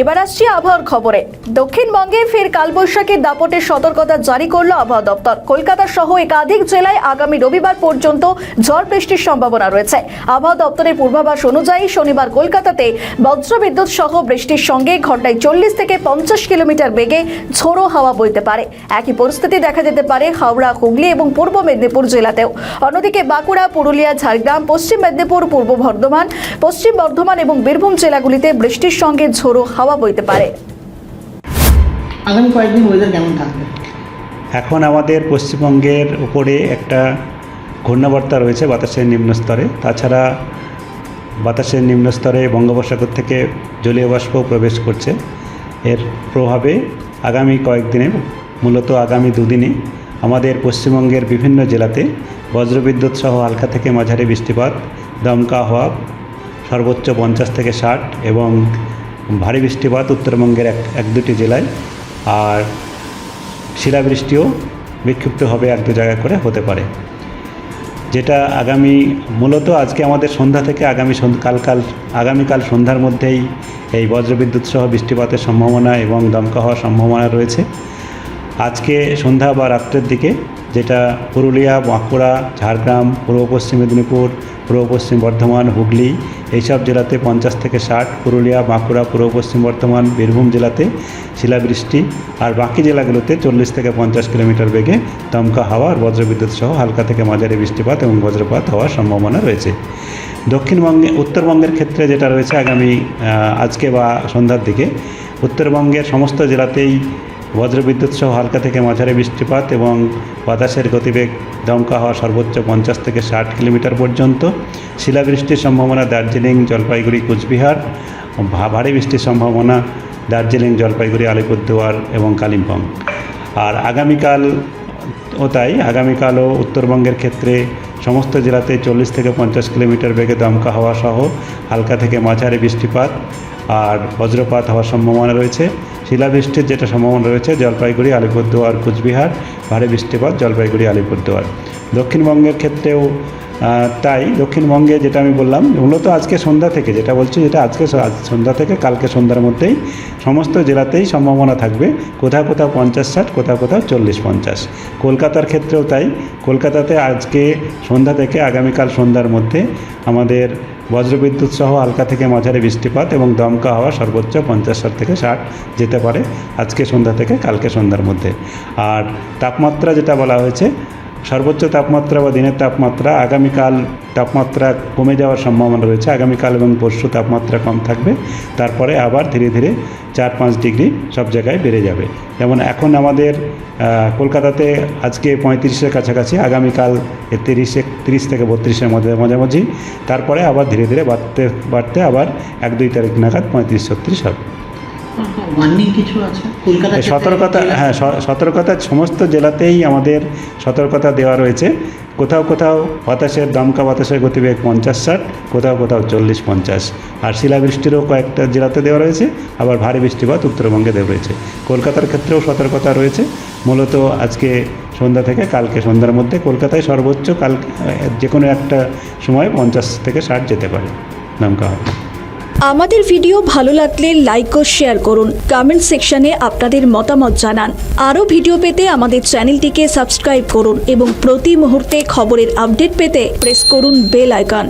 এবার আসছি আবহাওয়ার খবরে। দক্ষিণবঙ্গে ফের কালবৈশাখীর দাপটের সতর্কতা জারি করলো আবহাওয়া দপ্তর। কলকাতা সহ একাধিক জেলায় আগামী রবিবার পর্যন্ত ঝড় বৃষ্টির সম্ভাবনা রয়েছে। আবহাওয়া দপ্তরের পূর্বাভাস অনুযায়ী শনিবার কলকাতাতে বজ্রবিদ্যুৎ সহ বৃষ্টির সঙ্গে ঘন্টায় 40 থেকে 50 কিলোমিটার বেগে ঝোড়ো হাওয়া বইতে পারে। একই পরিস্থিতি দেখা যেতে পারে হাওড়া, হুগলি এবং পূর্ব মেদিনীপুর জেলাতেও। অন্যদিকে বাঁকুড়া, পুরুলিয়া, ঝাড়গ্রাম, পশ্চিম মেদিনীপুর, পূর্ব বর্ধমান, পশ্চিম বর্ধমান এবং বীরভূম জেলাগুলিতে বৃষ্টির সঙ্গে ঝোড়ো হাওয়া বইতে পারে। আগামী কয়েকদিন ওয়েদার কেমন থাকবে? এখন আমাদের পশ্চিমবঙ্গের উপরে একটা ঘূর্ণাবর্ত রয়েছে বাতাসের নিম্নস্তরে। তাছাড়া বাতাসের নিম্নস্তরে বঙ্গোপসাগর থেকে জলীয় বাষ্প প্রবেশ করছে। এর প্রভাবে আগামী কয়েকদিনে, মূলত আগামী দুদিনে আমাদের পশ্চিমবঙ্গের বিভিন্ন জেলাতে বজ্রবিদ্যুৎ সহ হালকা থেকে মাঝারি বৃষ্টিপাত, দমকা হাওয়া সর্বোচ্চ 50 থেকে 60 এবং ভারী বৃষ্টিপাত উত্তরবঙ্গের এক দুটি জেলায়, আর শিলাবৃষ্টিও বিক্ষিপ্তভাবে এক দু জায়গায় করে হতে পারে। যেটা মূলত আজকে আমাদের সন্ধ্যা থেকে আগামীকাল সন্ধ্যার মধ্যেই এই বজ্রবিদ্যুৎ সহ বৃষ্টিপাতের সম্ভাবনা এবং দমকা হওয়ার সম্ভাবনা রয়েছে। আজকে সন্ধ্যা বা রাত্রের দিকে যেটা পুরুলিয়া, বাঁকুড়া, ঝাড়গ্রাম, পূর্ব পশ্চিম মেদিনীপুর, পূর্ব পশ্চিম বর্ধমান, হুগলি এইসব জেলাতে 50 থেকে 60, পুরুলিয়া, বাঁকুড়া, পূর্ব পশ্চিম বর্ধমান, বীরভূম জেলাতে শিলাবৃষ্টি, আর বাকি জেলাগুলোতে 40 থেকে 50 কিলোমিটার বেগে দমকা হাওয়া আর বজ্রবিদ্যুৎ সহ হালকা থেকে মাঝারি বৃষ্টিপাত এবং বজ্রপাত হওয়ার সম্ভাবনা রয়েছে। উত্তরবঙ্গের ক্ষেত্রে যেটা রয়েছে আজকে বা সন্ধ্যার দিকে উত্তরবঙ্গের সমস্ত জেলাতেই বজ্রবিদ্যুৎ সহ হালকা থেকে মাঝারি বৃষ্টিপাত এবং বাতাসের গতিবেগ দমকা হওয়া সর্বোচ্চ 50 থেকে 60 কিলোমিটার পর্যন্ত। শিলাবৃষ্টির সম্ভাবনা দার্জিলিং, জলপাইগুড়ি, কুচবিহার। ভারী বৃষ্টির সম্ভাবনা দার্জিলিং, জলপাইগুড়ি, আলিপুরদুয়ার এবং কালিম্পং। আর আগামীকালও উত্তরবঙ্গের ক্ষেত্রে সমস্ত জেলাতে 40 থেকে 50 কিলোমিটার বেগে দমকা হাওয়া সহ হালকা থেকে মাঝারি বৃষ্টিপাত আর বজ্রপাত হওয়ার সম্ভাবনা রয়েছে। শিলাবৃষ্টির যেটা সম্ভাবনা রয়েছে জলপাইগুড়ি, আলিপুরদুয়ার, কুচবিহার। ভারী বৃষ্টিপাত জলপাইগুড়ি, আলিপুরদুয়ার। দক্ষিণবঙ্গের ক্ষেত্রেও তাই। দক্ষিণবঙ্গে যেটা আমি বললাম মূলত আজকে সন্ধ্যা থেকে আজকে সন্ধ্যা থেকে কালকে সন্ধ্যার মধ্যেই সমস্ত জেলাতেই সম্ভাবনা থাকবে। কোথাও 50-60, কোথাও 40-50। কলকাতার ক্ষেত্রেও তাই। কলকাতাতে আজকে সন্ধ্যা থেকে আগামীকাল সন্ধ্যার মধ্যে আমাদের বজ্রবিদ্যুৎ সহ হালকা থেকে মাঝারি বৃষ্টিপাত এবং দমকা হাওয়া সর্বোচ্চ 50 থেকে 60 যেতে পারে আজকে সন্ধ্যা থেকে কালকে সন্ধ্যার মধ্যে। আর তাপমাত্রা যেটা বলা হয়েছে, সর্বোচ্চ তাপমাত্রা বা দিনের তাপমাত্রা আগামীকাল তাপমাত্রা কমে যাওয়ার সম্ভাবনা রয়েছে। আগামীকাল এবং পরশু তাপমাত্রা কম থাকবে, তারপরে আবার ধীরে ধীরে 4-5 ডিগ্রি সব জায়গায় বেড়ে যাবে। যেমন এখন আমাদের কলকাতাতে আজকে 35-এর কাছাকাছি, আগামীকাল 30 থেকে 32-এর মাঝামাঝি, তারপরে আবার ধীরে ধীরে বাড়তে আবার 1-2 তারিখ নাগাদ 35-36 হবে। কিছু আছে সতর্কতা সমস্ত জেলাতেই আমাদের সতর্কতা দেওয়া রয়েছে। কোথাও দমকা বাতাসের গতিবেগ 50-60, কোথাও 40-50। আর শিলাবৃষ্টিরও কয়েকটা জেলাতে দেওয়া রয়েছে, আবার ভারী বৃষ্টিপাত উত্তরবঙ্গে দেওয়া রয়েছে। কলকাতার ক্ষেত্রেও সতর্কতা রয়েছে। মূলত আজকে সন্ধ্যা থেকে কালকে সন্ধ্যার মধ্যে কলকাতায় সর্বোচ্চ যে কোনো একটা সময় 50 থেকে 60 যেতে পারে দমকা হাওয়া। আমাদের ভিডিও ভালো লাগলে লাইক ও শেয়ার করুন। কমেন্ট সেকশনে আপনাদের মতামত জানান। আরও ভিডিও পেতে আমাদের চ্যানেলটিকে সাবস্ক্রাইব করুন এবং প্রতি মুহূর্তে খবরের আপডেট পেতে প্রেস করুন বেল আইকন।